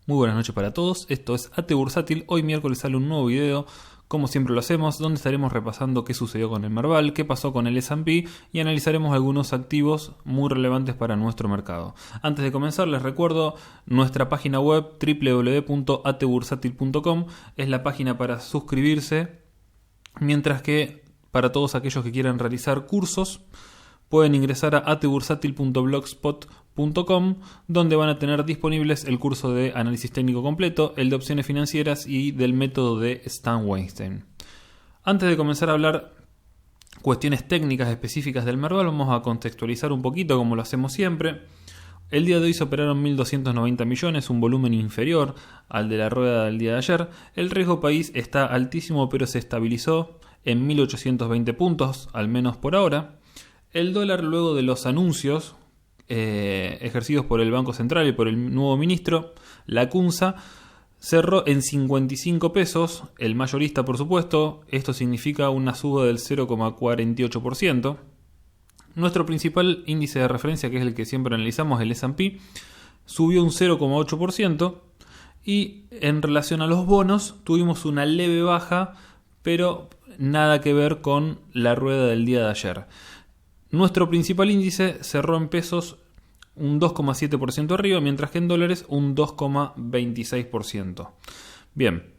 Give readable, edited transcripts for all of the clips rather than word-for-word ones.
Muy buenas noches para todos, esto es AT Bursátil. Hoy miércoles sale un nuevo video, como siempre lo hacemos, donde estaremos repasando qué sucedió con el Merval, qué pasó con el S&P y analizaremos algunos activos muy relevantes para nuestro mercado. Antes de comenzar les recuerdo nuestra página web www.atbursatil.com, es la página para suscribirse, mientras que para todos aquellos que quieran realizar cursos pueden ingresar a atbursatil.blogspot.com, donde van a tener disponibles el curso de análisis técnico completo, el de opciones financieras y del método de Stan Weinstein. Antes de comenzar a hablar cuestiones técnicas específicas del Merval, vamos a contextualizar un poquito como lo hacemos siempre. El día de hoy se operaron 1.290 millones, un volumen inferior al de la rueda del día de ayer. El riesgo país está altísimo, pero se estabilizó en 1.820 puntos, al menos por ahora. El dólar, luego de los anuncios ejercidos por el Banco Central y por el nuevo ministro, la CUNSA, cerró en 55 pesos, el mayorista por supuesto. Esto significa una suba del 0,48%. Nuestro principal índice de referencia, que es el que siempre analizamos, el S&P, subió un 0,8%. Y en relación a los bonos, tuvimos una leve baja, pero nada que ver con la rueda del día de ayer. Nuestro principal índice cerró en pesos un 2,7% arriba, mientras que en dólares un 2,26%. Bien,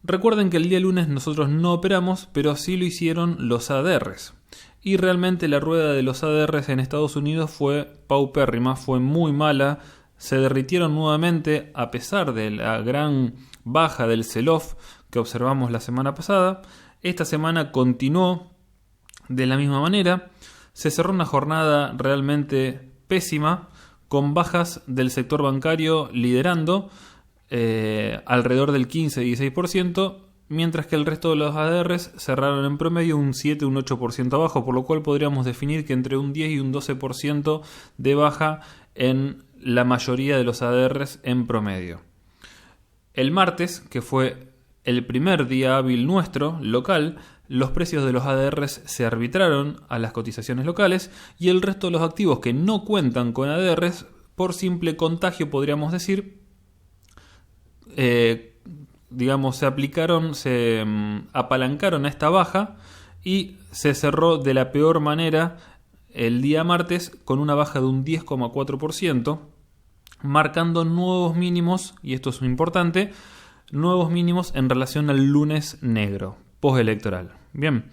recuerden que el día lunes nosotros no operamos, pero sí lo hicieron los ADRs. Y realmente la rueda de los ADRs en Estados Unidos fue paupérrima, fue muy mala. Se derritieron nuevamente a pesar de la gran baja del sell-off que observamos la semana pasada. Esta semana continuó de la misma manera. Se cerró una jornada realmente pésima, con bajas del sector bancario liderando alrededor del 15-16%, mientras que el resto de los ADRs cerraron en promedio un 7-8% abajo, por lo cual podríamos definir que entre un 10 y un 12% de baja en la mayoría de los ADRs en promedio. El martes, que fue el primer día hábil nuestro, local, los precios de los ADRs se arbitraron a las cotizaciones locales y el resto de los activos que no cuentan con ADRs, por simple contagio podríamos decir, se apalancaron a esta baja y se cerró de la peor manera el día martes con una baja de un 10,4%, marcando nuevos mínimos, y esto es importante, nuevos mínimos en relación al lunes negro postelectoral. Bien,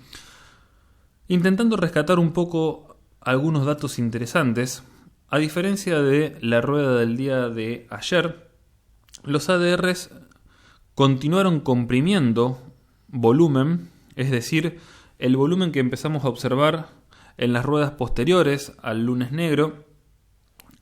intentando rescatar un poco algunos datos interesantes, a diferencia de la rueda del día de ayer, los ADRs continuaron comprimiendo volumen, es decir, el volumen que empezamos a observar en las ruedas posteriores al lunes negro.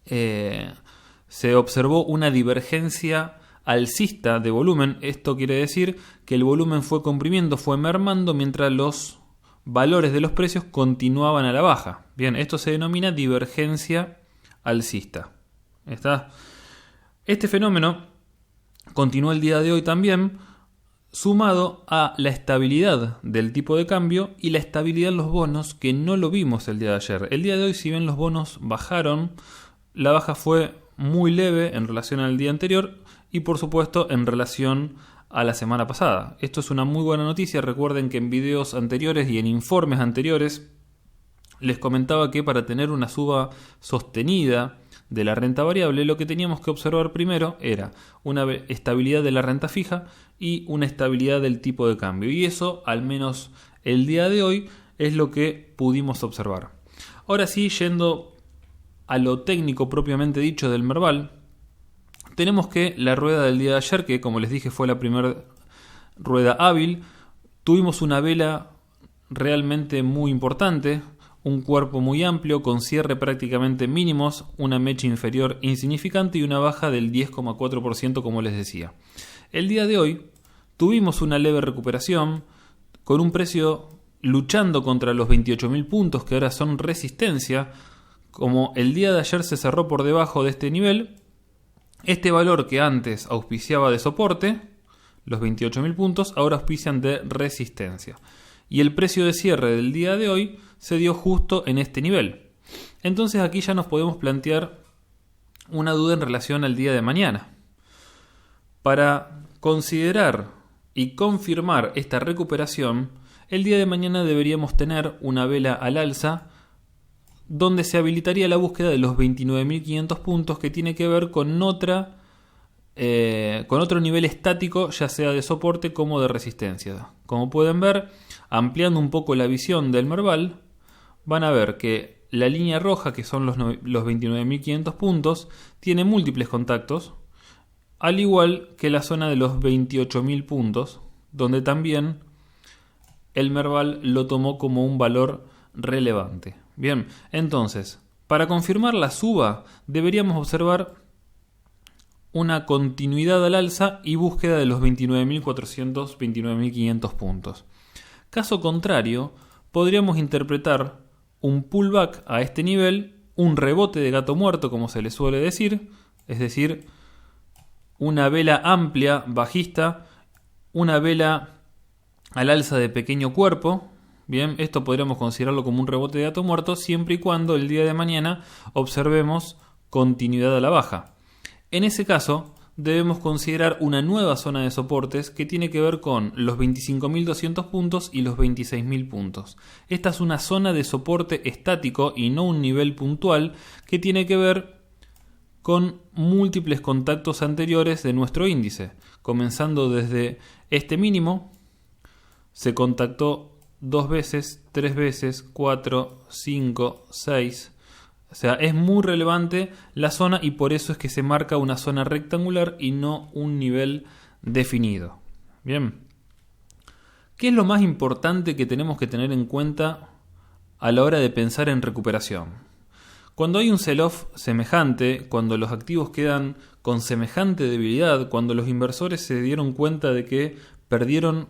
Se observó una divergencia alcista de volumen. Esto quiere decir que el volumen fue comprimiendo, fue mermando, mientras los valores de los precios continuaban a la baja. Bien, esto se denomina divergencia alcista. ¿Está? Este fenómeno continuó el día de hoy también, sumado a la estabilidad del tipo de cambio y la estabilidad en los bonos, que no lo vimos el día de ayer. El día de hoy, si bien los bonos bajaron, la baja fue muy leve en relación al día anterior y por supuesto en relación a la semana pasada. Esto es una muy buena noticia. Recuerden que en videos anteriores y en informes anteriores les comentaba que para tener una suba sostenida de la renta variable, lo que teníamos que observar primero era una estabilidad de la renta fija y una estabilidad del tipo de cambio. Y eso, al menos el día de hoy, es lo que pudimos observar. Ahora sí, yendo a lo técnico propiamente dicho del Merval, tenemos que la rueda del día de ayer, que como les dije fue la primera rueda hábil, tuvimos una vela realmente muy importante, un cuerpo muy amplio con cierre prácticamente mínimos, una mecha inferior insignificante y una baja del 10,4% como les decía. El día de hoy tuvimos una leve recuperación con un precio luchando contra los 28.000 puntos, que ahora son resistencia. Como el día de ayer se cerró por debajo de este nivel, este valor que antes auspiciaba de soporte, los 28.000 puntos, ahora auspician de resistencia. Y el precio de cierre del día de hoy se dio justo en este nivel. Entonces aquí ya nos podemos plantear una duda en relación al día de mañana. Para considerar y confirmar esta recuperación, el día de mañana deberíamos tener una vela al alza donde se habilitaría la búsqueda de los 29.500 puntos, que tiene que ver con otro nivel estático, ya sea de soporte como de resistencia. Como pueden ver, ampliando un poco la visión del Merval, van a ver que la línea roja, que son los 29.500 puntos, tiene múltiples contactos, al igual que la zona de los 28.000 puntos, donde también el Merval lo tomó como un valor relevante. Bien, entonces, para confirmar la suba, deberíamos observar una continuidad al alza y búsqueda de los 29.400, 29.500 puntos. Caso contrario, podríamos interpretar un pullback a este nivel, un rebote de gato muerto, como se le suele decir, es decir, una vela amplia, bajista, una vela al alza de pequeño cuerpo. Bien, esto podríamos considerarlo como un rebote de gato muerto siempre y cuando el día de mañana observemos continuidad a la baja. En ese caso, debemos considerar una nueva zona de soportes que tiene que ver con los 25.200 puntos y los 26.000 puntos. Esta es una zona de soporte estático y no un nivel puntual que tiene que ver con múltiples contactos anteriores de nuestro índice. Comenzando desde este mínimo, se contactó 2 veces, 3 veces, 4, 5, 6. O sea, es muy relevante la zona y por eso es que se marca una zona rectangular y no un nivel definido. Bien. ¿Qué es lo más importante que tenemos que tener en cuenta a la hora de pensar en recuperación? Cuando hay un sell-off semejante, cuando los activos quedan con semejante debilidad, cuando los inversores se dieron cuenta de que perdieron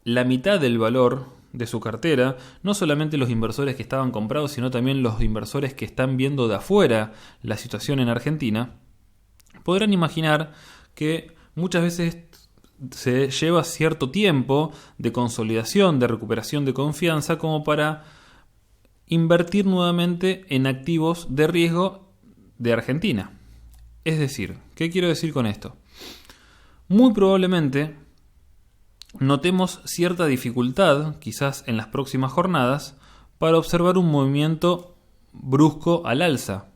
la mitad del valor de su cartera, no solamente los inversores que estaban comprados, sino también los inversores que están viendo de afuera la situación en Argentina, podrán imaginar que muchas veces se lleva cierto tiempo de consolidación, de recuperación de confianza, como para invertir nuevamente en activos de riesgo de Argentina. Es decir, ¿qué quiero decir con esto? Muy probablemente notemos cierta dificultad, quizás en las próximas jornadas, para observar un movimiento brusco al alza.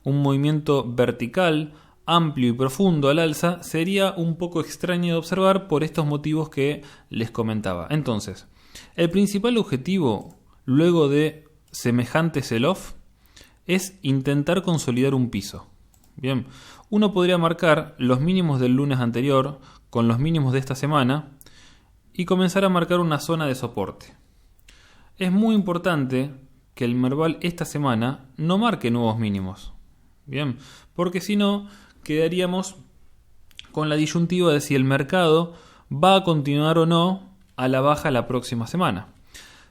Un movimiento vertical, amplio y profundo al alza sería un poco extraño de observar por estos motivos que les comentaba. Entonces, el principal objetivo luego de semejante sell-off es intentar consolidar un piso. Bien, uno podría marcar los mínimos del lunes anterior con los mínimos de esta semana y comenzar a marcar una zona de soporte. Es muy importante que el Merval esta semana no marque nuevos mínimos. Bien, porque si no quedaríamos con la disyuntiva de si el mercado va a continuar o no a la baja la próxima semana.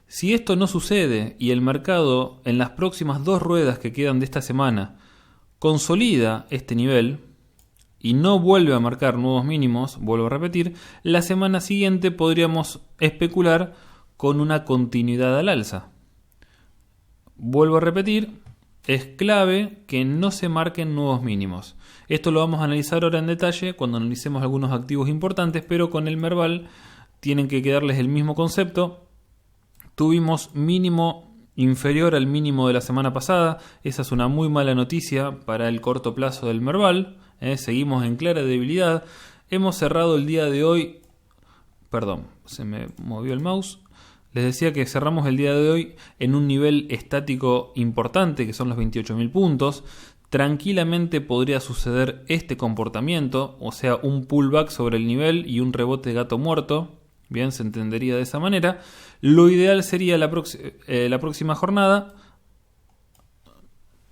Si esto no sucede y el mercado en las próximas 2 ruedas que quedan de esta semana consolida este nivel y no vuelve a marcar nuevos mínimos, vuelvo a repetir, la semana siguiente podríamos especular con una continuidad al alza. Vuelvo a repetir, es clave que no se marquen nuevos mínimos. Esto lo vamos a analizar ahora en detalle cuando analicemos algunos activos importantes, pero con el Merval tienen que quedarles el mismo concepto. Tuvimos mínimo inferior al mínimo de la semana pasada. Esa es una muy mala noticia para el corto plazo del Merval. Seguimos en clara debilidad. Hemos cerrado el día de hoy. Perdón, se me movió el mouse. Les decía que cerramos el día de hoy en un nivel estático importante, que son los 28.000 puntos. Tranquilamente podría suceder este comportamiento, o sea, un pullback sobre el nivel y un rebote de gato muerto. Bien, se entendería de esa manera. Lo ideal sería la próxima jornada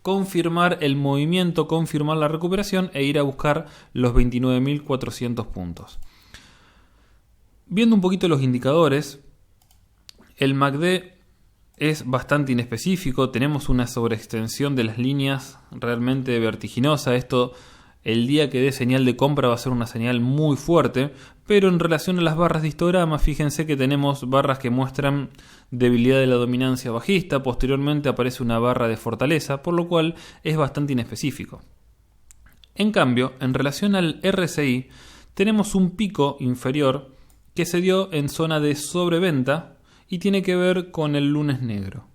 confirmar el movimiento, confirmar la recuperación e ir a buscar los 29.400 puntos. Viendo un poquito los indicadores, el MACD es bastante inespecífico. Tenemos una sobreextensión de las líneas realmente vertiginosa. Esto, el día que dé señal de compra, va a ser una señal muy fuerte. Pero en relación a las barras de histograma, fíjense que tenemos barras que muestran debilidad de la dominancia bajista. Posteriormente aparece una barra de fortaleza, por lo cual es bastante inespecífico. En cambio, en relación al RSI, tenemos un pico inferior que se dio en zona de sobreventa y tiene que ver con el lunes negro.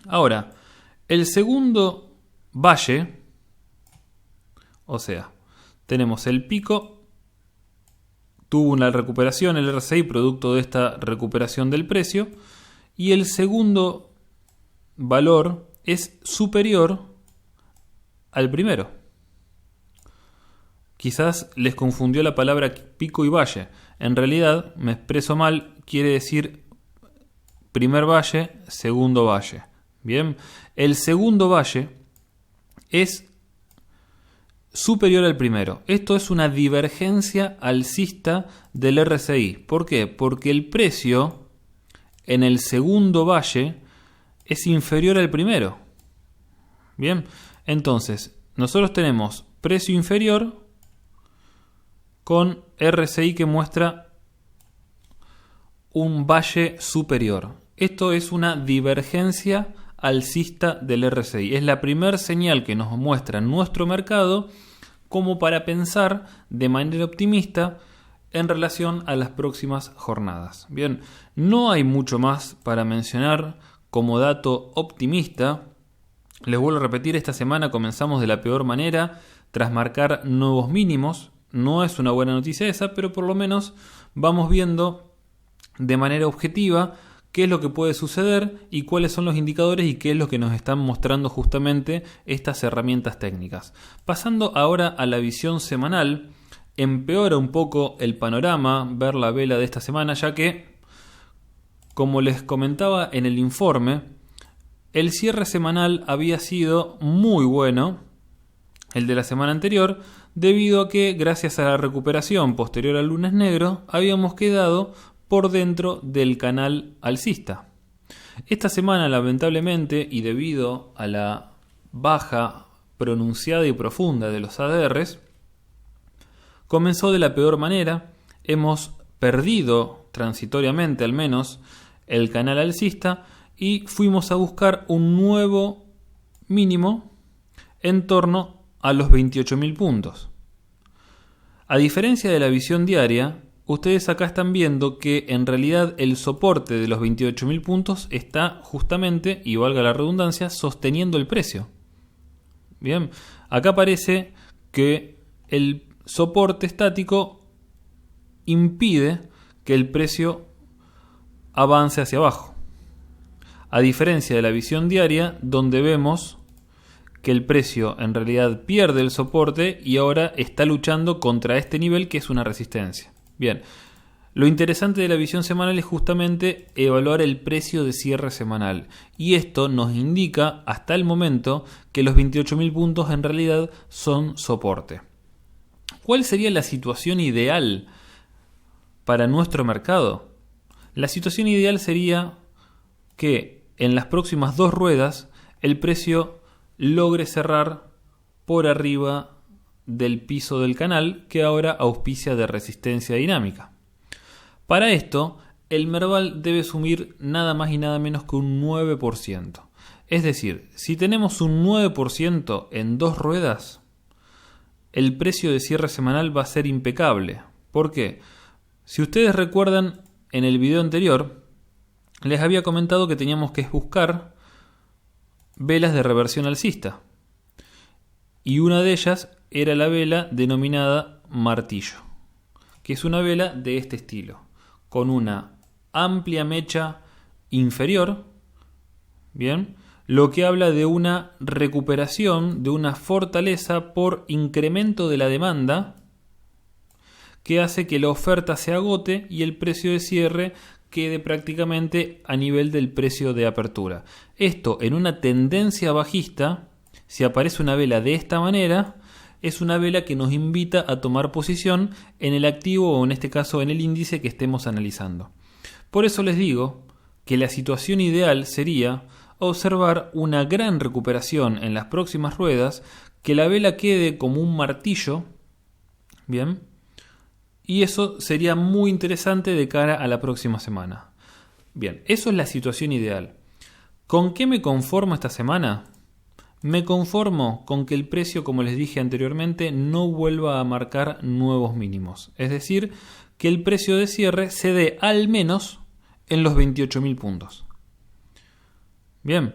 Ahora, el segundo valle, o sea, tenemos el pico, tuvo una recuperación, el RSI producto de esta recuperación del precio, y el segundo valor es superior al primero. Quizás les confundió la palabra pico y valle. En realidad, me expreso mal, quiere decir primer valle, segundo valle. Bien, el segundo valle es superior al primero. Esto es una divergencia alcista del RSI. ¿Por qué? Porque el precio en el segundo valle es inferior al primero. Bien, entonces nosotros tenemos precio inferior con RSI que muestra un valle superior. Esto es una divergencia alcista del RSI. Es la primera señal que nos muestra nuestro mercado como para pensar de manera optimista en relación a las próximas jornadas. Bien, no hay mucho más para mencionar como dato optimista. Les vuelvo a repetir, esta semana comenzamos de la peor manera, tras marcar nuevos mínimos. No es una buena noticia esa, pero por lo menos vamos viendo de manera objetiva qué es lo que puede suceder y cuáles son los indicadores y qué es lo que nos están mostrando justamente estas herramientas técnicas. Pasando ahora a la visión semanal, empeora un poco el panorama ver la vela de esta semana, ya que, como les comentaba en el informe, el cierre semanal había sido muy bueno, el de la semana anterior, debido a que, gracias a la recuperación posterior al lunes negro, habíamos quedado por dentro del canal alcista. Esta semana, lamentablemente, y debido a la baja pronunciada y profunda de los ADRs, comenzó de la peor manera. Hemos perdido, transitoriamente al menos, el canal alcista y fuimos a buscar un nuevo mínimo en torno a los 28.000 puntos. A diferencia de la visión diaria, ustedes acá están viendo que en realidad el soporte de los 28.000 puntos está justamente, y valga la redundancia, sosteniendo el precio. Bien, acá parece que el soporte estático impide que el precio avance hacia abajo. A diferencia de la visión diaria, donde vemos que el precio en realidad pierde el soporte y ahora está luchando contra este nivel que es una resistencia. Bien, lo interesante de la visión semanal es justamente evaluar el precio de cierre semanal. Y esto nos indica hasta el momento que los 28.000 puntos en realidad son soporte. ¿Cuál sería la situación ideal para nuestro mercado? La situación ideal sería que en las próximas dos ruedas el precio logre cerrar por arriba del piso del canal que ahora auspicia de resistencia dinámica. Para esto, el Merval debe sumir nada más y nada menos que un 9%. Es decir, si tenemos un 9% en dos ruedas, el precio de cierre semanal va a ser impecable. ¿Por qué? Si ustedes recuerdan, en el video anterior les había comentado que teníamos que buscar velas de reversión alcista. Y una de ellas era la vela denominada martillo, que es una vela de este estilo, con una amplia mecha inferior, bien, lo que habla de una recuperación, de una fortaleza por incremento de la demanda, que hace que la oferta se agote y el precio de cierre quede prácticamente a nivel del precio de apertura. Esto en una tendencia bajista, si aparece una vela de esta manera, es una vela que nos invita a tomar posición en el activo o en este caso en el índice que estemos analizando. Por eso les digo que la situación ideal sería observar una gran recuperación en las próximas ruedas, que la vela quede como un martillo, bien, y eso sería muy interesante de cara a la próxima semana. Bien, eso es la situación ideal. ¿Con qué me conformo esta semana? Me conformo con que el precio, como les dije anteriormente, no vuelva a marcar nuevos mínimos. Es decir, que el precio de cierre se dé al menos en los 28.000 puntos. Bien,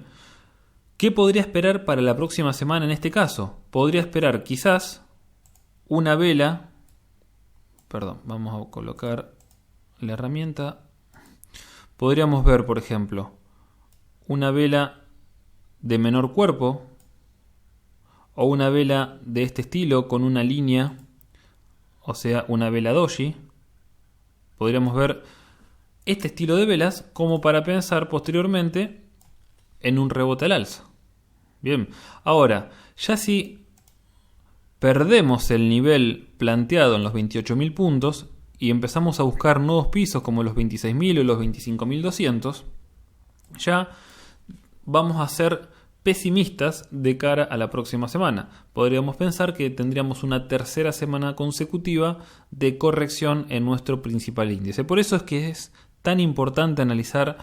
¿qué podría esperar para la próxima semana en este caso? Podría esperar quizás una vela. Perdón, vamos a colocar la herramienta. Podríamos ver, por ejemplo, una vela de menor cuerpo o una vela de este estilo con una línea, o sea, una vela doji. Podríamos ver este estilo de velas como para pensar posteriormente en un rebote al alza. Bien, ahora, ya si perdemos el nivel planteado en los 28.000 puntos y empezamos a buscar nuevos pisos como los 26.000 o los 25.200, ya vamos a ser pesimistas de cara a la próxima semana. Podríamos pensar que tendríamos una tercera semana consecutiva de corrección en nuestro principal índice. Por eso es que es tan importante analizar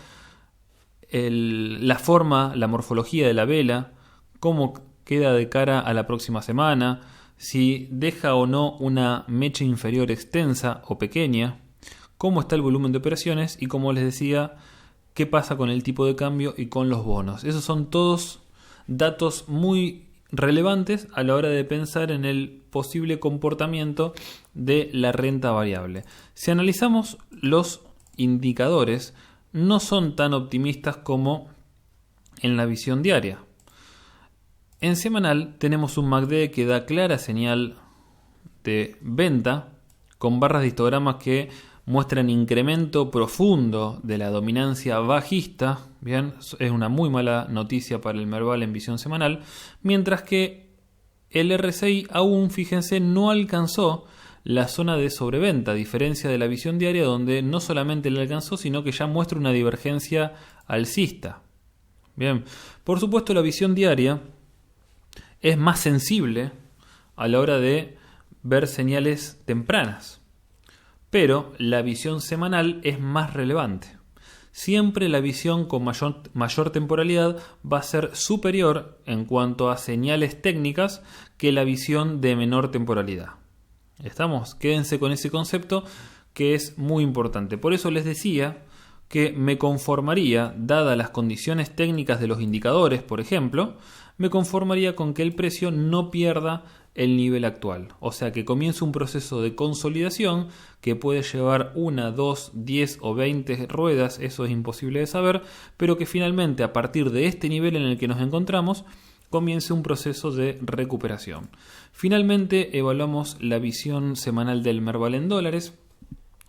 la forma, la morfología de la vela, cómo queda de cara a la próxima semana, si deja o no una mecha inferior extensa o pequeña, cómo está el volumen de operaciones y, como les decía, qué pasa con el tipo de cambio y con los bonos. Esos son todos datos muy relevantes a la hora de pensar en el posible comportamiento de la renta variable. Si analizamos los indicadores, no son tan optimistas como en la visión diaria. En semanal tenemos un MACD que da clara señal de venta, con barras de histogramas que muestran incremento profundo de la dominancia bajista. Bien, es una muy mala noticia para el Merval en visión semanal, mientras que el RSI aún, fíjense, no alcanzó la zona de sobreventa, a diferencia de la visión diaria, donde no solamente le alcanzó, sino que ya muestra una divergencia alcista. Bien, por supuesto la visión diaria es más sensible a la hora de ver señales tempranas, pero la visión semanal es más relevante. Siempre la visión con mayor temporalidad va a ser superior en cuanto a señales técnicas que la visión de menor temporalidad. ¿Estamos? Quédense con ese concepto que es muy importante. Por eso les decía que me conformaría, dadas las condiciones técnicas de los indicadores, por ejemplo, me conformaría con que el precio no pierda el nivel actual. O sea, que comience un proceso de consolidación que puede llevar 1, 2, 10 o 20 ruedas, eso es imposible de saber, pero que finalmente a partir de este nivel en el que nos encontramos, comience un proceso de recuperación. Finalmente evaluamos la visión semanal del Merval en dólares.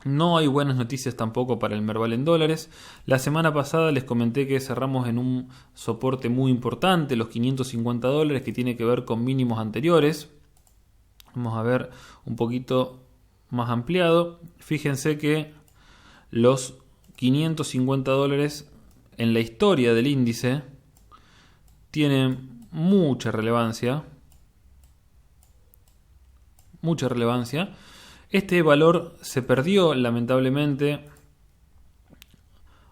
No hay buenas noticias tampoco para el Merval en dólares. La semana pasada les comenté que cerramos en un soporte muy importante, los $550, que tiene que ver con mínimos anteriores. Vamos a ver un poquito más ampliado. Fíjense que los $550 en la historia del índice tienen mucha relevancia. Este valor se perdió lamentablemente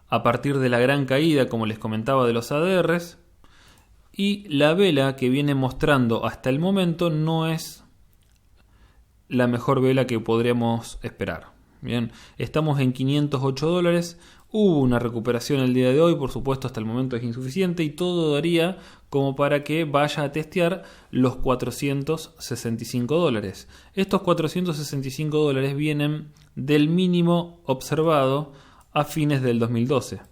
a partir de la gran caída, como les comentaba, de los ADRs, y la vela que viene mostrando hasta el momento no es la mejor vela que podríamos esperar. Bien, estamos en $508. Hubo una recuperación el día de hoy, por supuesto hasta el momento es insuficiente y todo daría como para que vaya a testear los $465. Estos $465 vienen del mínimo observado a fines del 2012.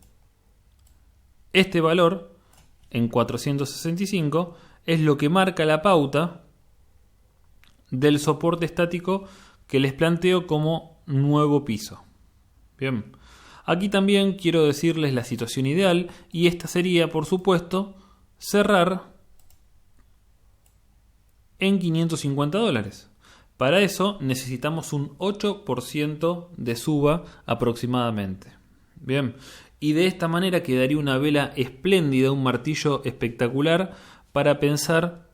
Este valor, en 465, es lo que marca la pauta del soporte estático que les planteo como nuevo piso. Bien. Aquí también quiero decirles la situación ideal, y esta sería, por supuesto, cerrar en $550. Para eso necesitamos un 8% de suba aproximadamente. Bien, y de esta manera quedaría una vela espléndida, un martillo espectacular para pensar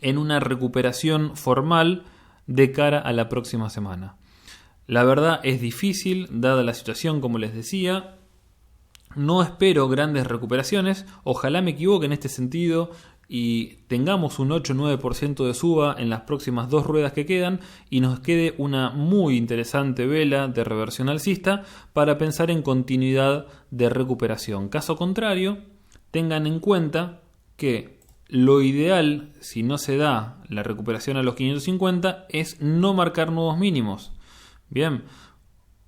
en una recuperación formal de cara a la próxima semana. La verdad es difícil, dada la situación, como les decía. No espero grandes recuperaciones. Ojalá me equivoque en este sentido y tengamos un 8-9% de suba en las próximas 2 ruedas que quedan y nos quede una muy interesante vela de reversión alcista para pensar en continuidad de recuperación. Caso contrario, tengan en cuenta que lo ideal, si no se da la recuperación a los 550, es no marcar nuevos mínimos. Bien,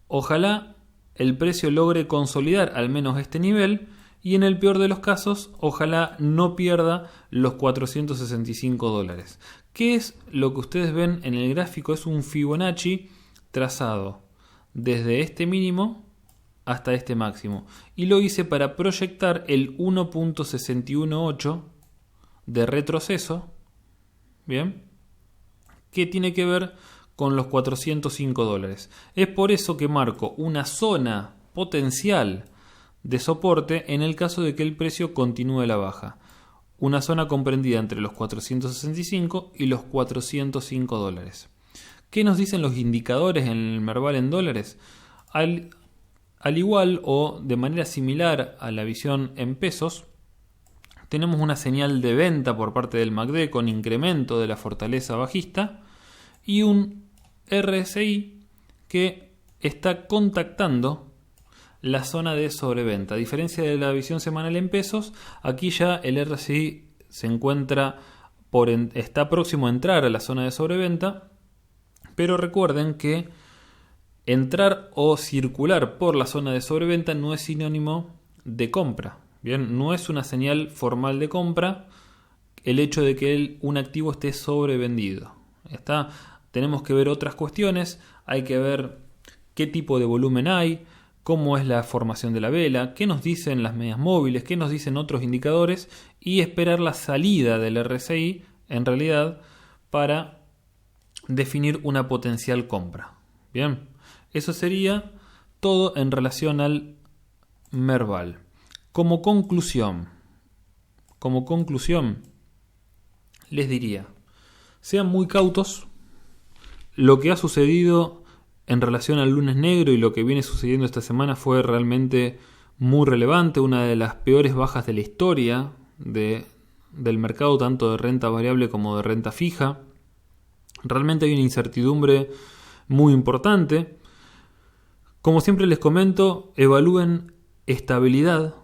ojalá el precio logre consolidar al menos este nivel y en el peor de los casos, ojalá no pierda los $465. ¿Qué es lo que ustedes ven en el gráfico? Es un Fibonacci trazado desde este mínimo hasta este máximo. Y lo hice para proyectar el 1.618 de retroceso. Bien, ¿qué tiene que ver con los $405? Es por eso que marco una zona potencial de soporte en el caso de que el precio continúe la baja. Una zona comprendida entre los 465 y los $405. ¿Qué nos dicen los indicadores en el Merval en dólares? Al igual o de manera similar a la visión en pesos, tenemos una señal de venta por parte del MACD con incremento de la fortaleza bajista y un RSI que está contactando la zona de sobreventa. A diferencia de la visión semanal en pesos, aquí ya el RSI se encuentra está próximo a entrar a la zona de sobreventa, pero recuerden que entrar o circular por la zona de sobreventa no es sinónimo de compra. Bien, no es una señal formal de compra el hecho de que un activo esté sobrevendido. Tenemos que ver otras cuestiones, hay que ver qué tipo de volumen hay, cómo es la formación de la vela, qué nos dicen las medias móviles, qué nos dicen otros indicadores y esperar la salida del RSI en realidad para definir una potencial compra. Bien, eso sería todo en relación al Merval. Como conclusión, les diría, sean muy cautos. Lo que ha sucedido en relación al lunes negro y lo que viene sucediendo esta semana fue realmente muy relevante, una de las peores bajas de la historia del mercado, tanto de renta variable como de renta fija. Realmente hay una incertidumbre muy importante. Como siempre les comento, evalúen estabilidad,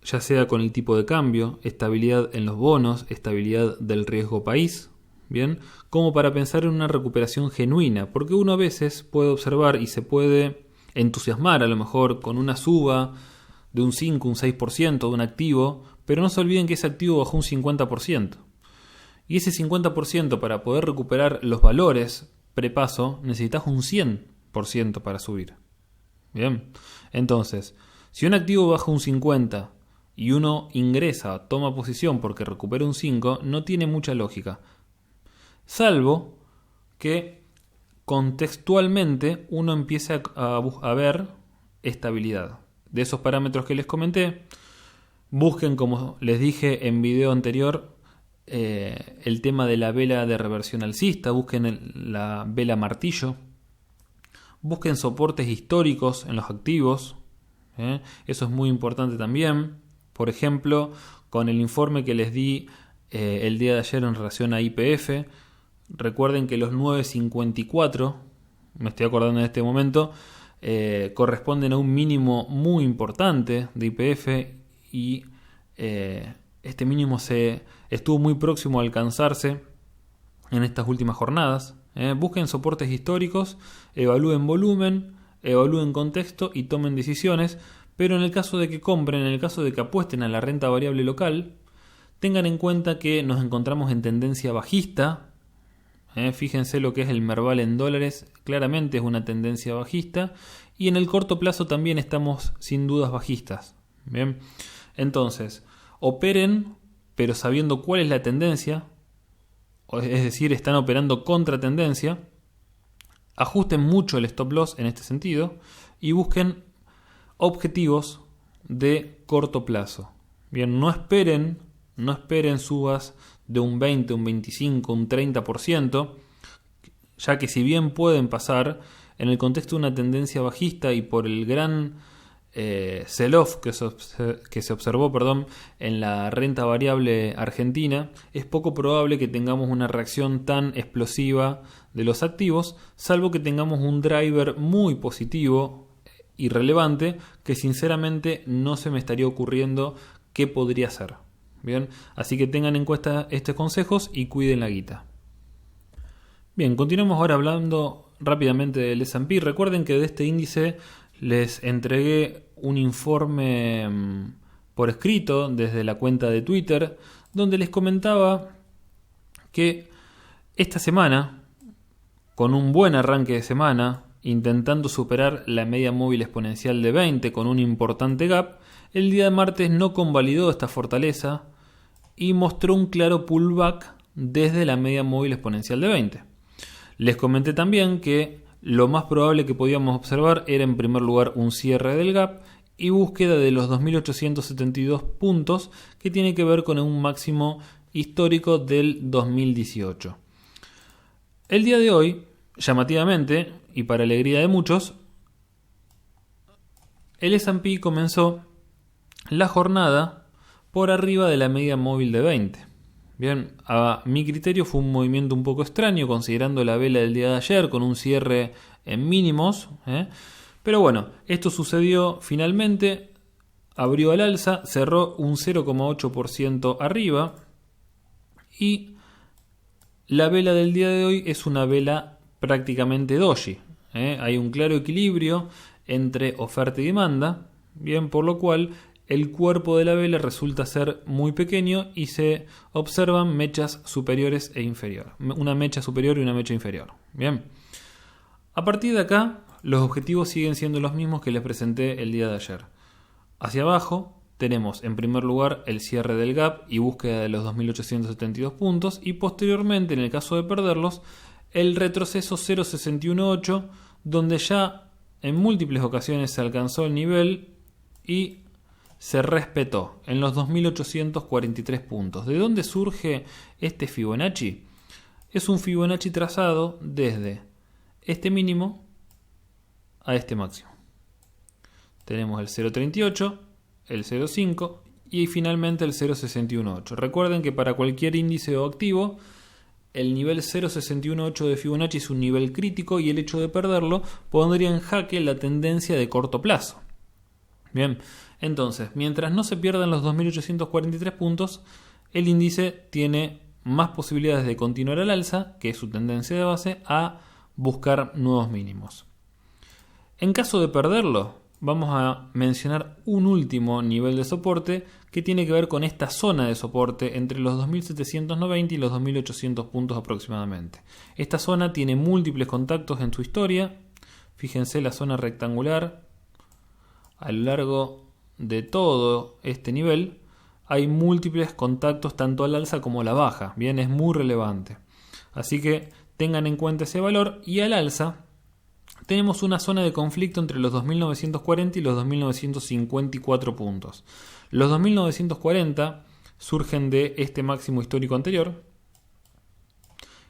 ya sea con el tipo de cambio, estabilidad en los bonos, estabilidad del riesgo país, bien, como para pensar en una recuperación genuina, porque uno a veces puede observar y se puede entusiasmar a lo mejor con una suba de un 5, un 6% de un activo, pero no se olviden que ese activo bajó un 50%. Y ese 50% para poder recuperar los valores prepaso necesitas un 100% para subir. Bien, entonces, si un activo baja un 50% y uno ingresa, toma posición porque recupera un 5%, no tiene mucha lógica. Salvo que contextualmente uno empiece a ver estabilidad. De esos parámetros que les comenté, busquen, como les dije en video anterior, el tema de la vela de reversión alcista, busquen la vela martillo, busquen soportes históricos en los activos, eso es muy importante también. Por ejemplo, con el informe que les di el día de ayer en relación a YPF, recuerden que los 9.54, me estoy acordando en este momento, corresponden a un mínimo muy importante de YPF y este mínimo estuvo muy próximo a alcanzarse en estas últimas jornadas. Busquen soportes históricos, evalúen volumen, evalúen contexto y tomen decisiones, pero en el caso de que compren, en el caso de que apuesten a la renta variable local, tengan en cuenta que nos encontramos en tendencia bajista. Fíjense lo que es el Merval en dólares, claramente es una tendencia bajista y en el corto plazo también estamos sin dudas bajistas. Bien, entonces operen pero sabiendo cuál es la tendencia, es decir, están operando contra tendencia, ajusten mucho el stop loss en este sentido y busquen objetivos de corto plazo. Bien, no esperen subas de un 20, un 25, un 30%, ya que si bien pueden pasar, en el contexto de una tendencia bajista y por el gran sell-off que se observó, en la renta variable argentina, es poco probable que tengamos una reacción tan explosiva de los activos, salvo que tengamos un driver muy positivo y relevante que sinceramente no se me estaría ocurriendo qué podría ser. Bien, así que tengan en cuenta estos consejos y cuiden la guita. Bien, continuamos ahora hablando rápidamente del S&P. Recuerden que de este índice les entregué un informe por escrito desde la cuenta de Twitter, donde les comentaba que esta semana, con un buen arranque de semana, intentando superar la media móvil exponencial de 20 con un importante gap, el día de martes no convalidó esta fortaleza y mostró un claro pullback desde la media móvil exponencial de 20. Les comenté también que lo más probable que podíamos observar era en primer lugar un cierre del gap y búsqueda de los 2.872 puntos, que tiene que ver con un máximo histórico del 2018. El día de hoy, llamativamente y para alegría de muchos, el S&P comenzó la jornada por arriba de la media móvil de 20. Bien, a mi criterio fue un movimiento un poco extraño considerando la vela del día de ayer con un cierre en mínimos, pero bueno, esto sucedió finalmente, abrió al alza, cerró un 0,8% arriba y la vela del día de hoy es una vela prácticamente doji. Hay un claro equilibrio entre oferta y demanda, bien, por lo cual el cuerpo de la vela resulta ser muy pequeño y se observan mechas superiores e inferiores. Una mecha superior y una mecha inferior. Bien. A partir de acá, los objetivos siguen siendo los mismos que les presenté el día de ayer. Hacia abajo tenemos en primer lugar el cierre del gap y búsqueda de los 2.872 puntos y posteriormente, en el caso de perderlos, el retroceso 0.618, donde ya en múltiples ocasiones se alcanzó el nivel y se respetó en los 2.843 puntos. ¿De dónde surge este Fibonacci? Es un Fibonacci trazado desde este mínimo a este máximo. Tenemos el 0.38, el 0.5 y finalmente el 0.618. Recuerden que para cualquier índice o activo, el nivel 0.618 de Fibonacci es un nivel crítico y el hecho de perderlo pondría en jaque la tendencia de corto plazo. Bien, entonces, mientras no se pierdan los 2.843 puntos, el índice tiene más posibilidades de continuar al alza, que es su tendencia de base, a buscar nuevos mínimos. En caso de perderlo, vamos a mencionar un último nivel de soporte que tiene que ver con esta zona de soporte entre los 2.790 y los 2.800 puntos aproximadamente. Esta zona tiene múltiples contactos en su historia. Fíjense la zona rectangular. A lo largo de todo este nivel hay múltiples contactos tanto al alza como a la baja. Bien, es muy relevante. Así que tengan en cuenta ese valor. Y al alza tenemos una zona de conflicto entre los 2.940 y los 2.954 puntos. Los 2.940 surgen de este máximo histórico anterior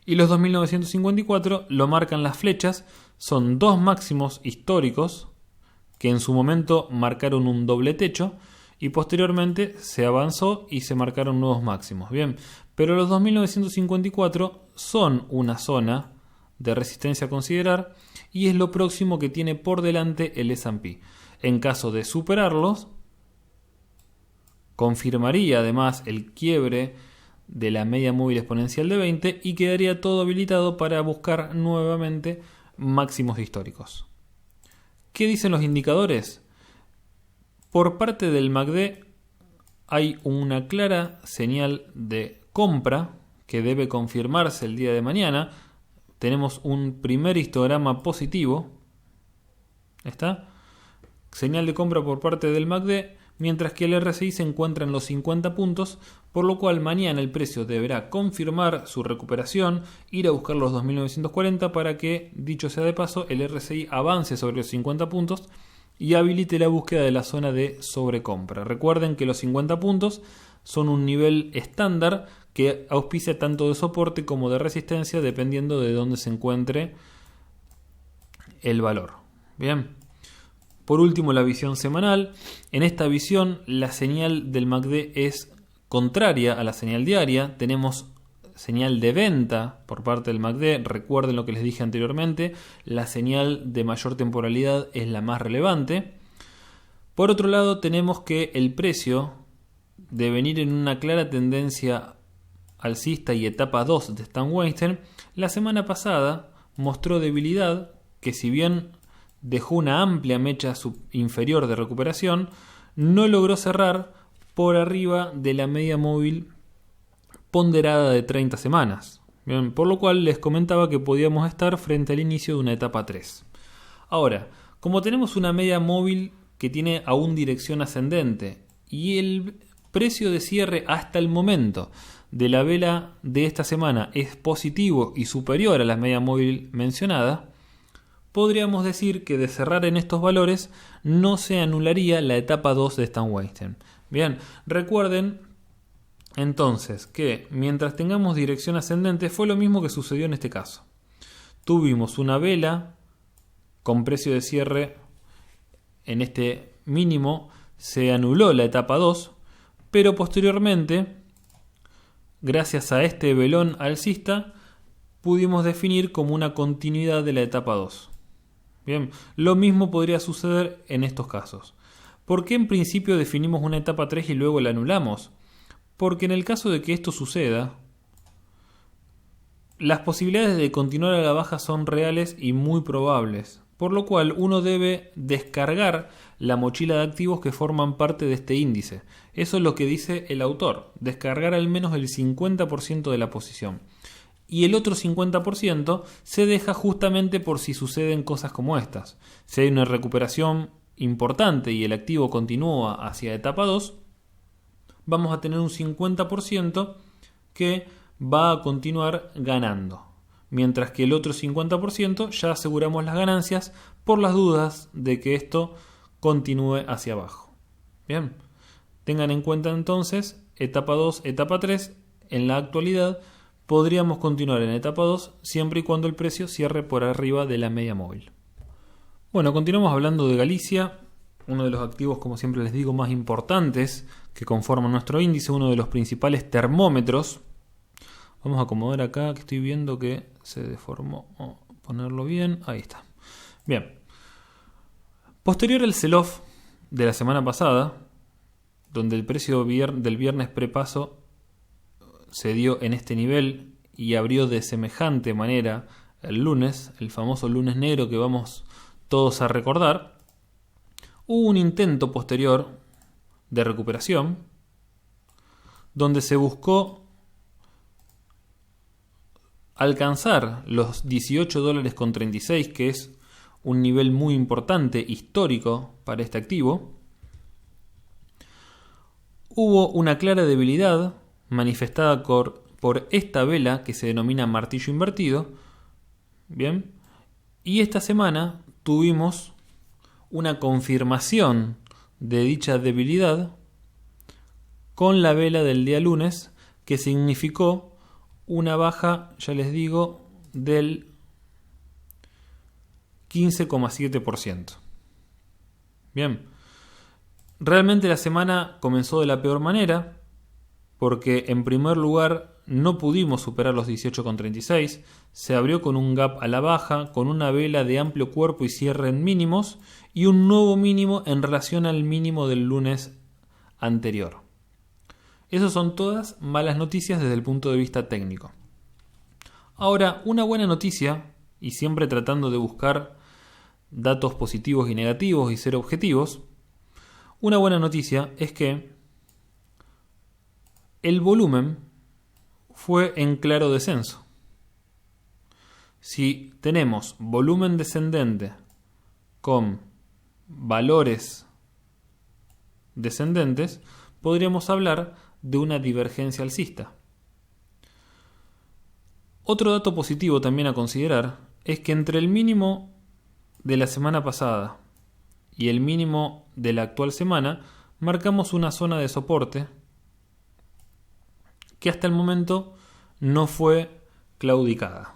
y los 2.954 lo marcan las flechas. Son dos máximos históricos que en su momento marcaron un doble techo y posteriormente se avanzó y se marcaron nuevos máximos. Bien, pero los 2.954 son una zona de resistencia a considerar y es lo próximo que tiene por delante el S&P. En caso de superarlos, confirmaría además el quiebre de la media móvil exponencial de 20 y quedaría todo habilitado para buscar nuevamente máximos históricos. ¿Qué dicen los indicadores? Por parte del MACD hay una clara señal de compra que debe confirmarse el día de mañana. Tenemos un primer histograma positivo. ¿Está? Señal de compra por parte del MACD, mientras que el RSI se encuentra en los 50 puntos, por lo cual mañana el precio deberá confirmar su recuperación, ir a buscar los 2.940 para que, dicho sea de paso, el RSI avance sobre los 50 puntos y habilite la búsqueda de la zona de sobrecompra. Recuerden que los 50 puntos son un nivel estándar que auspicia tanto de soporte como de resistencia dependiendo de dónde se encuentre el valor. Bien. Por último, la visión semanal. En esta visión, la señal del MACD es contraria a la señal diaria. Tenemos señal de venta por parte del MACD. Recuerden lo que les dije anteriormente, la señal de mayor temporalidad es la más relevante. Por otro lado, tenemos que el precio, de venir en una clara tendencia alcista y etapa 2 de Stan Weinstein, la semana pasada mostró debilidad, que si bien dejó una amplia mecha inferior de recuperación, no logró cerrar por arriba de la media móvil ponderada de 30 semanas. Bien, por lo cual les comentaba que podíamos estar frente al inicio de una etapa 3. Ahora, como tenemos una media móvil que tiene aún dirección ascendente y el precio de cierre hasta el momento de la vela de esta semana es positivo y superior a la media móvil mencionada, podríamos decir que de cerrar en estos valores no se anularía la etapa 2 de Stan Weinstein. Bien, recuerden entonces que mientras tengamos dirección ascendente fue lo mismo que sucedió en este caso. Tuvimos una vela con precio de cierre en este mínimo, se anuló la etapa 2, pero posteriormente, gracias a este velón alcista, pudimos definir como una continuidad de la etapa 2. Bien, lo mismo podría suceder en estos casos. ¿Por qué en principio definimos una etapa 3 y luego la anulamos? Porque en el caso de que esto suceda, las posibilidades de continuar a la baja son reales y muy probables, por lo cual uno debe descargar la mochila de activos que forman parte de este índice. Eso es lo que dice el autor, descargar al menos el 50% de la posición. Y el otro 50% se deja justamente por si suceden cosas como estas. Si hay una recuperación importante y el activo continúa hacia etapa 2, vamos a tener un 50% que va a continuar ganando. Mientras que el otro 50% ya aseguramos las ganancias por las dudas de que esto continúe hacia abajo. Bien, tengan en cuenta entonces etapa 2, etapa 3. En la actualidad podríamos continuar en etapa 2 siempre y cuando el precio cierre por arriba de la media móvil. Bueno, continuamos hablando de Galicia, uno de los activos, como siempre les digo, más importantes que conforman nuestro índice, uno de los principales termómetros. Vamos a acomodar acá, que estoy viendo que se deformó. Vamos a ponerlo bien, ahí está. Bien. Posterior al sell-off de la semana pasada, donde el precio del viernes prepaso se dio en este nivel y abrió de semejante manera el lunes, el famoso lunes negro que vamos todos a recordar, hubo un intento posterior de recuperación donde se buscó alcanzar los $18.36, que es un nivel muy importante histórico para este activo. Hubo una clara debilidad manifestada por esta vela que se denomina martillo invertido. Bien, y esta semana tuvimos una confirmación de dicha debilidad con la vela del día lunes, que significó una baja, ya les digo, del 15,7%. Bien, realmente la semana comenzó de la peor manera, porque en primer lugar no pudimos superar los 18,36, se abrió con un gap a la baja, con una vela de amplio cuerpo y cierre en mínimos, y un nuevo mínimo en relación al mínimo del lunes anterior. Esas son todas malas noticias desde el punto de vista técnico. Ahora, una buena noticia, y siempre tratando de buscar datos positivos y negativos y ser objetivos, una buena noticia es que el volumen fue en claro descenso. Si tenemos volumen descendente con valores descendentes, podríamos hablar de una divergencia alcista. Otro dato positivo también a considerar es que entre el mínimo de la semana pasada y el mínimo de la actual semana marcamos una zona de soporte que hasta el momento no fue claudicada.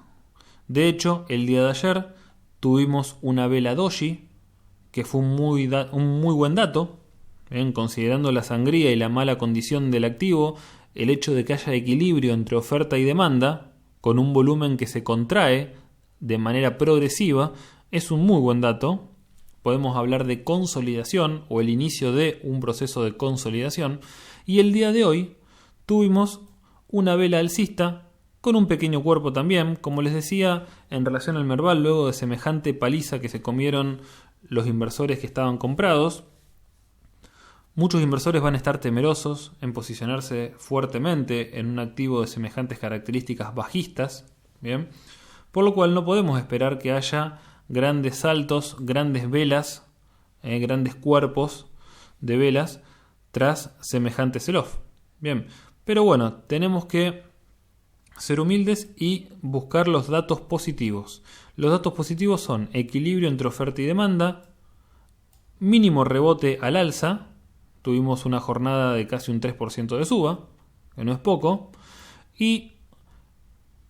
De hecho, el día de ayer tuvimos una vela doji que fue un muy buen dato, considerando la sangría y la mala condición del activo. El hecho de que haya equilibrio entre oferta y demanda, con un volumen que se contrae de manera progresiva, es un muy buen dato. Podemos hablar de consolidación o el inicio de un proceso de consolidación. Y el día de hoy tuvimos una vela alcista con un pequeño cuerpo también, como les decía, en relación al Merval, luego de semejante paliza que se comieron los inversores que estaban comprados. Muchos inversores van a estar temerosos en posicionarse fuertemente en un activo de semejantes características bajistas, ¿bien? Por lo cual no podemos esperar que haya grandes saltos, grandes velas, grandes cuerpos de velas tras semejante sell-off. Bien, pero bueno, tenemos que ser humildes y buscar los datos positivos. Los datos positivos son equilibrio entre oferta y demanda, mínimo rebote al alza. Tuvimos una jornada de casi un 3% de suba, que no es poco, y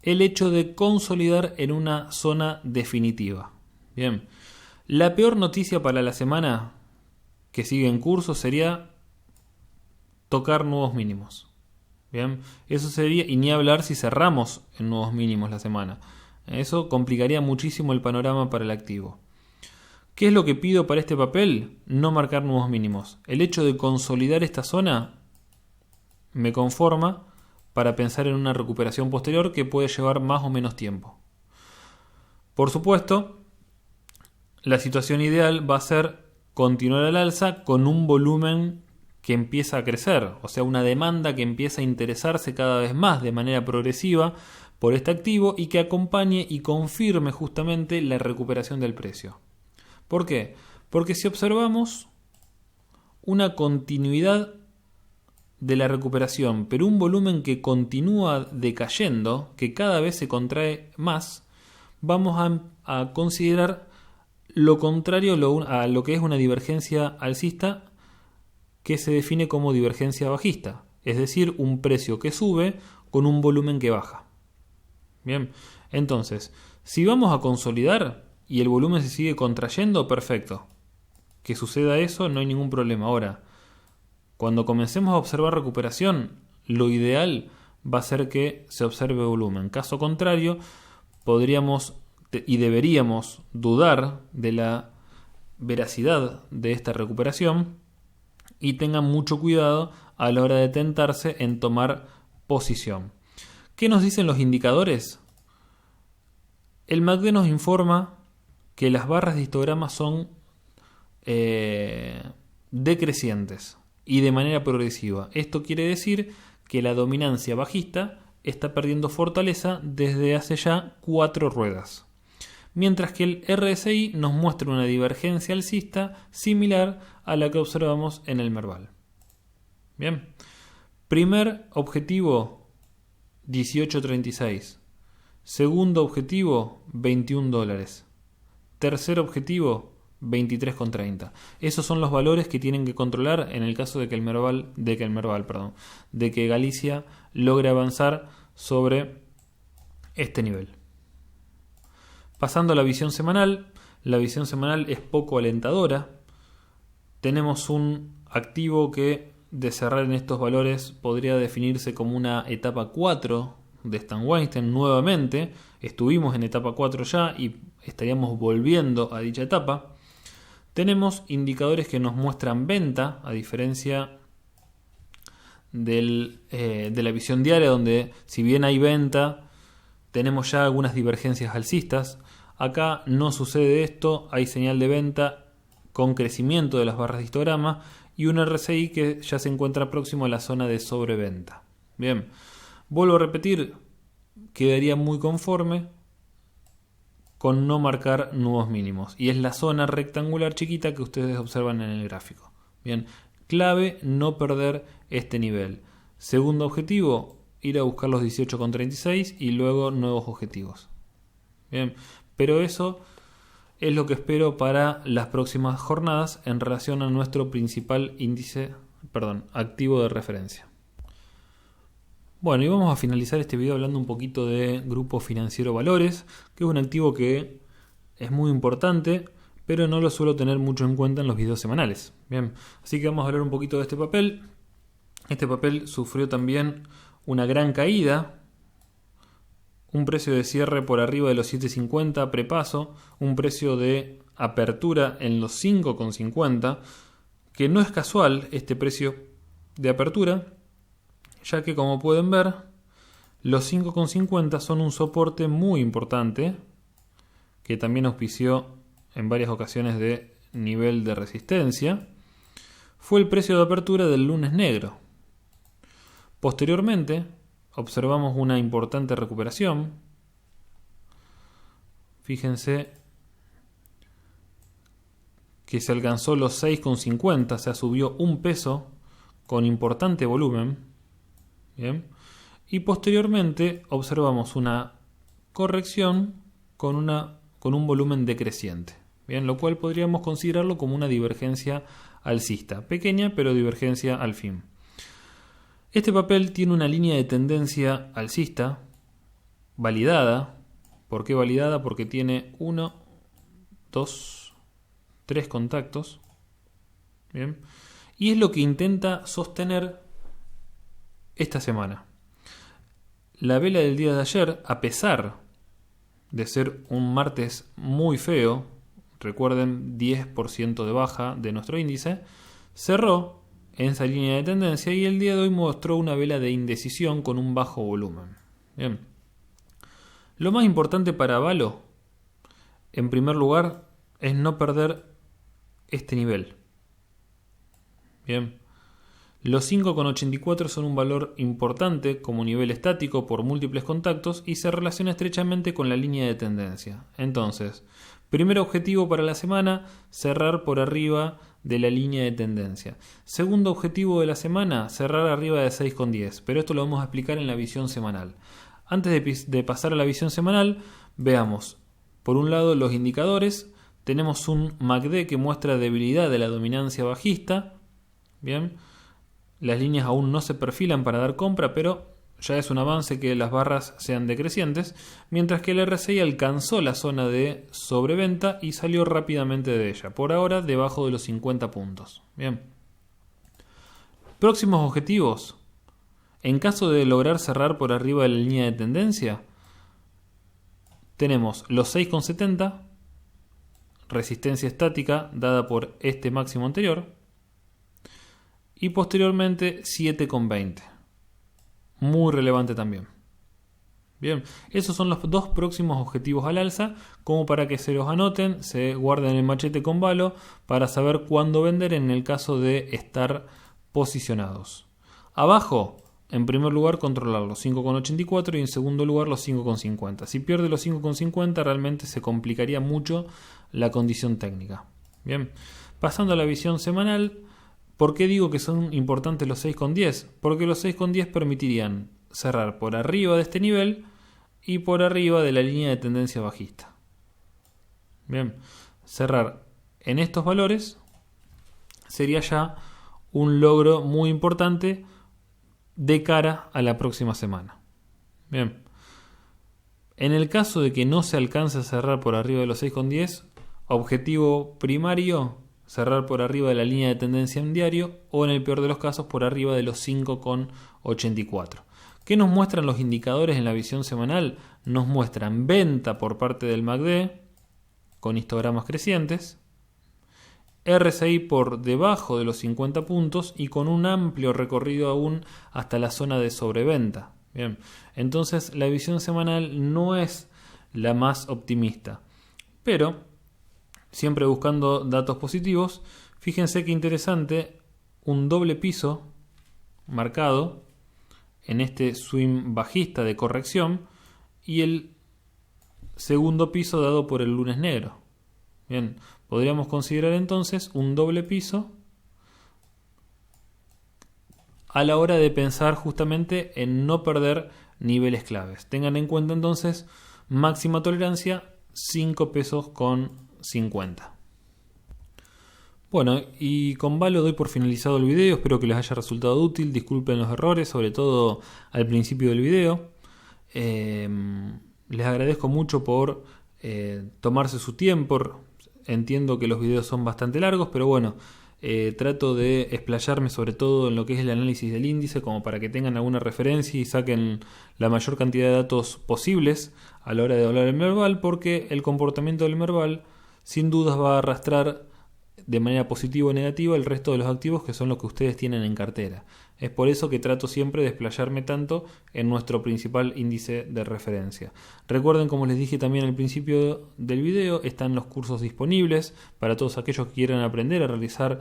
el hecho de consolidar en una zona definitiva. Bien, la peor noticia para la semana que sigue en curso sería tocar nuevos mínimos. Bien, eso sería, y ni hablar si cerramos en nuevos mínimos la semana. Eso complicaría muchísimo el panorama para el activo. ¿Qué es lo que pido para este papel? No marcar nuevos mínimos. El hecho de consolidar esta zona me conforma para pensar en una recuperación posterior que puede llevar más o menos tiempo. Por supuesto, la situación ideal va a ser continuar al alza con un volumen que empieza a crecer, o sea, una demanda que empieza a interesarse cada vez más de manera progresiva por este activo y que acompañe y confirme justamente la recuperación del precio. ¿Por qué? Porque si observamos una continuidad de la recuperación, pero un volumen que continúa decayendo, que cada vez se contrae más, vamos a considerar lo contrario a lo que es una divergencia alcista, que se define como divergencia bajista, es decir, un precio que sube con un volumen que baja. Bien, entonces, si vamos a consolidar y el volumen se sigue contrayendo, perfecto. Que suceda eso, no hay ningún problema. Ahora, cuando comencemos a observar recuperación, lo ideal va a ser que se observe volumen. Caso contrario, podríamos y deberíamos dudar de la veracidad de esta recuperación y tengan mucho cuidado a la hora de tentarse en tomar posición. ¿Qué nos dicen los indicadores? El MACD nos informa que las barras de histograma son decrecientes y de manera progresiva. Esto quiere decir que la dominancia bajista está perdiendo fortaleza desde hace ya 4 ruedas. Mientras que el RSI nos muestra una divergencia alcista similar a la que observamos en el Merval. Bien. Primer objetivo, 18.36. Segundo objetivo, $21. Tercer objetivo, 23.30. Esos son los valores que tienen que controlar en el caso de que de que Galicia logre avanzar sobre este nivel. Pasando a la visión semanal es poco alentadora. Tenemos un activo que de cerrar en estos valores podría definirse como una etapa 4 de Stan Weinstein nuevamente. Estuvimos en etapa 4 ya y estaríamos volviendo a dicha etapa. Tenemos indicadores que nos muestran venta, a diferencia de la visión diaria, donde si bien hay venta, tenemos ya algunas divergencias alcistas. Acá no sucede esto, hay señal de venta con crecimiento de las barras de histograma y un RSI que ya se encuentra próximo a la zona de sobreventa. Bien, vuelvo a repetir, quedaría muy conforme con no marcar nuevos mínimos. Y es la zona rectangular chiquita que ustedes observan en el gráfico. Bien, clave no perder este nivel. Segundo objetivo, ir a buscar los 18.36 y luego nuevos objetivos. Bien, pero eso es lo que espero para las próximas jornadas en relación a nuestro principal activo de referencia. Bueno, y vamos a finalizar este video hablando un poquito de Grupo Financiero Valores, que es un activo que es muy importante, pero no lo suelo tener mucho en cuenta en los videos semanales. Bien, así que vamos a hablar un poquito de este papel. Este papel sufrió también una gran caída, un precio de cierre por arriba de los 7.50 prepaso, un precio de apertura en los 5.50, que no es casual este precio de apertura, ya que como pueden ver, los 5.50 son un soporte muy importante, que también auspició en varias ocasiones de nivel de resistencia. Fue el precio de apertura del lunes negro. Posteriormente, observamos una importante recuperación. Fíjense que se alcanzó los 6.50, o sea, subió un peso con importante volumen. Bien. Y posteriormente observamos una corrección con un volumen decreciente. Bien, lo cual podríamos considerarlo como una divergencia alcista. Pequeña, pero divergencia al fin. Este papel tiene una línea de tendencia alcista validada. ¿Por qué validada? Porque tiene 1, 2, 3 contactos. Bien. Y es lo que intenta sostener esta semana. La vela del día de ayer, a pesar de ser un martes muy feo, recuerden 10% de baja de nuestro índice, cerró en esa línea de tendencia y el día de hoy mostró una vela de indecisión con un bajo volumen. Bien. Lo más importante para Valo, en primer lugar, es no perder este nivel. Bien. Los 5,84 son un valor importante como nivel estático por múltiples contactos y se relaciona estrechamente con la línea de tendencia. Entonces, primer objetivo para la semana, cerrar por arriba de la línea de tendencia. Segundo objetivo de la semana, cerrar arriba de 6,10, pero esto lo vamos a explicar en la visión semanal. Antes de pasar a la visión semanal, veamos, por un lado, los indicadores. Tenemos un MACD que muestra debilidad de la dominancia bajista. Bien. Las líneas aún no se perfilan para dar compra, pero ya es un avance que las barras sean decrecientes, mientras que el RSI alcanzó la zona de sobreventa y salió rápidamente de ella, por ahora debajo de los 50 puntos. Bien. Próximos objetivos. En caso de lograr cerrar por arriba de la línea de tendencia, tenemos los 6,70, resistencia estática dada por este máximo anterior, y posteriormente 7,20. Muy relevante también. Bien, esos son los dos próximos objetivos al alza, como para que se los anoten, se guarden el machete con Valo para saber cuándo vender en el caso de estar posicionados. Abajo, en primer lugar, controlar los 5,84 y en segundo lugar los 5,50. Si pierde los 5,50 realmente se complicaría mucho la condición técnica. Bien, pasando a la visión semanal. ¿Por qué digo que son importantes los 6,10? Porque los 6,10 permitirían cerrar por arriba de este nivel y por arriba de la línea de tendencia bajista. Bien, cerrar en estos valores sería ya un logro muy importante de cara a la próxima semana. Bien, en el caso de que no se alcance a cerrar por arriba de los 6,10, objetivo primario, cerrar por arriba de la línea de tendencia en diario o en el peor de los casos por arriba de los 5,84. ¿Qué nos muestran los indicadores en la visión semanal? Nos muestran venta por parte del MACD con histogramas crecientes, RSI por debajo de los 50 puntos y con un amplio recorrido aún hasta la zona de sobreventa. Bien, entonces la visión semanal no es la más optimista, pero siempre buscando datos positivos. Fíjense qué interesante, un doble piso marcado en este swing bajista de corrección y el segundo piso dado por el lunes negro. Bien, podríamos considerar entonces un doble piso a la hora de pensar justamente en no perder niveles claves. Tengan en cuenta entonces máxima tolerancia 5 pesos con 50. Bueno, y con Valo doy por finalizado el video. Espero que les haya resultado útil. Disculpen los errores, sobre todo al principio del video. Les agradezco mucho por tomarse su tiempo, entiendo que los videos son bastante largos, pero bueno, trato de explayarme sobre todo en lo que es el análisis del índice, como para que tengan alguna referencia y saquen la mayor cantidad de datos posibles a la hora de hablar del Merval, porque el comportamiento del Merval sin dudas va a arrastrar de manera positiva o negativa el resto de los activos que son los que ustedes tienen en cartera. Es por eso que trato siempre de explayarme tanto en nuestro principal índice de referencia. Recuerden, como les dije también al principio del video, están los cursos disponibles para todos aquellos que quieran aprender a realizar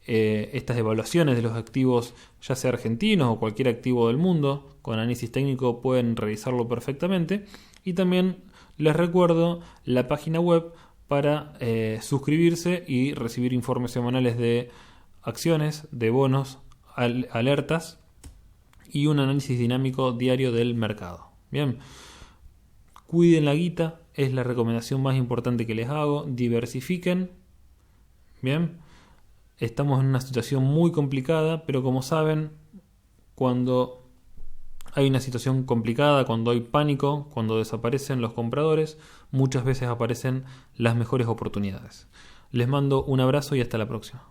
estas evaluaciones de los activos, ya sea argentinos o cualquier activo del mundo. Con análisis técnico pueden realizarlo perfectamente. Y también les recuerdo la página web para suscribirse y recibir informes semanales de acciones, de bonos, alertas y un análisis dinámico diario del mercado. Bien, cuiden la guita, es la recomendación más importante que les hago. Diversifiquen. Bien, estamos en una situación muy complicada, pero como saben, cuando hay una situación complicada, cuando hay pánico, cuando desaparecen los compradores, muchas veces aparecen las mejores oportunidades. Les mando un abrazo y hasta la próxima.